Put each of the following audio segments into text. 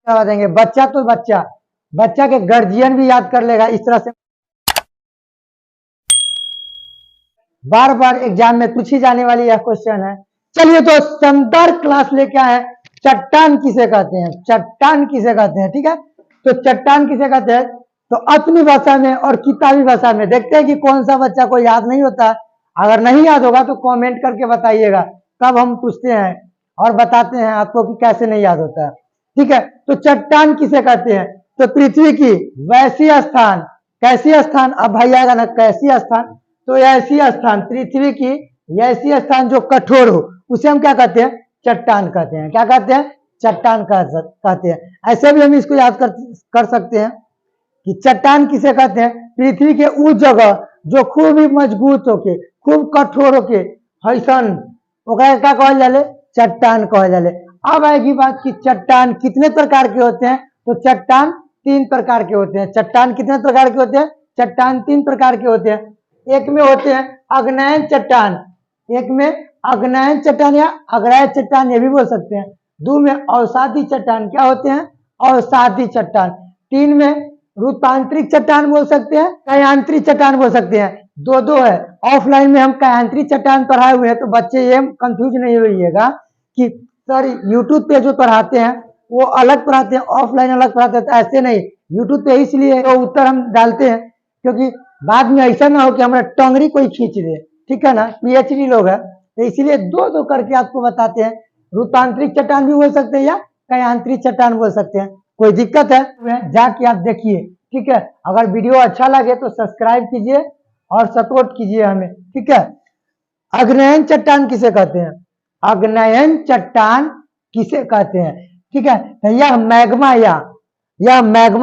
करवा देंगे। बच्चा तो बच्चा, बच्चा के गार्जियन भी याद कर लेगा। इस तरह से बार बार एग्जाम में पूछी जाने वाली यह क्वेश्चन है। चलिए तो शानदार क्लास लेके आए हैं। चट्टान किसे कहते हैं, चट्टान किसे कहते हैं, ठीक है। तो चट्टान किसे कहते हैं, तो अपनी भाषा में और किताबी भाषा में देखते हैं कि कौन सा बच्चा को याद नहीं होता। अगर नहीं याद होगा तो कमेंट करके बताइएगा, तब हम पूछते हैं और बताते हैं आपको कि कैसे नहीं याद होता है, ठीक है। तो चट्टान किसे कहते हैं, तो पृथ्वी की वैसी स्थान, कैसी स्थान, अब भाई आएगा ना कैसी स्थान, तो ऐसी स्थान, पृथ्वी की ऐसी स्थान जो कठोर हो उसे हम क्या कहते हैं, चट्टान कहते हैं। क्या कहते हैं, चट्टान कहते हैं। ऐसे भी हम इसको याद कर सकते हैं कि चट्टान किसे कहते हैं, पृथ्वी के उस जगह जो खूब ही मजबूत होके, खूब कठोर होके हैसन, ओकरा क्या कहल जाले, चट्टान कहल जाले। अब आएगी बात कि चट्टान कितने प्रकार के होते हैं, तो चट्टान 3 प्रकार के होते हैं। चट्टान कितने प्रकार के होते हैं, चट्टान 3 प्रकार के होते हैं। एक में होते हैं आग्नेय चट्टान, एक में आग्नेय चट्टान या अग्राह्य चट्टान ये भी बोल सकते हैं। 2 में अवसादी चट्टान, क्या होते हैं, अवसादी चट्टान। 3 में रूपांतरिक चट्टान बोल सकते हैं, कायांतरिक चट्टान बोल सकते हैं। दो है। ऑफलाइन में हम कायांतरिक चट्टान पढ़ाए हुए हैं, तो बच्चे ये कंफ्यूज नहीं होइएगा कि सर यूट्यूब पे जो पढ़ाते हैं वो अलग पढ़ाते हैं, ऑफलाइन अलग पढ़ाते हैं, तो ऐसे नहीं। यूट्यूब पे इसलिए तो उत्तर हम डालते हैं क्योंकि बाद में ऐसा ना हो कि हमारा टंगरी कोई खींच दे, ठीक है ना, पीएचडी लोग है, तो इसलिए दो करके आपको बताते हैं। रूपांतरिक चट्टान भी बोल सकते हैं या कायांतरिक चट्टान बोल सकते हैं। कोई दिक्कत है जाके आप देखिए, ठीक है। अगर वीडियो अच्छा लगे तो सब्सक्राइब कीजिए और सपोर्ट कीजिए हमें, ठीक है। आग्नेयन चट्टान किसे कहते हैं, आग्नेयन चट्टान किसे कहते हैं, ठीक है। तो यह मैग्मा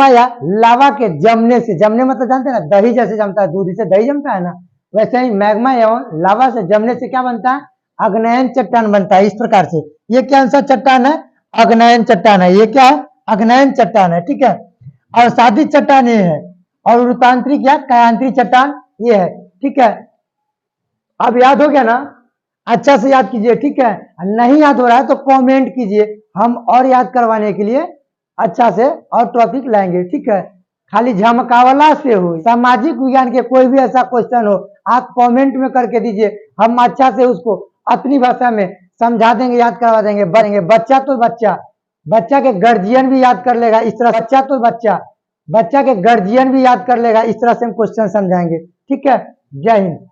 या लावा के जमने से, जमने मतलब जानते हैं ना, दही जैसे जमता है, दूध से दही जमता है ना, वैसे ही मैग्मा एवं लावा से जमने से क्या बनता है, आग्नेयन चट्टान बनता है। इस प्रकार से ये कौन सा चट्टान है, आग्नेयन चट्टान है। ये क्या है, आग्नेयन चट्टान है, ठीक है। और सादी चट्टान ये है, और रूपांतरिक या कायांतरिक चट्टान ये है, ठीक है। अब याद हो गया ना, अच्छा से याद कीजिए, ठीक है। नहीं याद हो रहा है तो कमेंट कीजिए, हम और याद करवाने के लिए अच्छा से और टॉपिक लाएंगे, ठीक है। खाली झमकावला से हो, सामाजिक विज्ञान के कोई भी ऐसा क्वेश्चन हो आप कमेंट में करके दीजिए, हम अच्छा से उसको अपनी भाषा में समझा देंगे, याद करवा देंगे। बच्चा तो बच्चा, बच्चा के गार्जियन भी याद कर लेगा। इस तरह बच्चा तो बच्चा, बच्चा के गार्जियन भी याद कर लेगा। इस तरह से हम क्वेश्चन समझाएंगे, ठीक है। जय हिंद।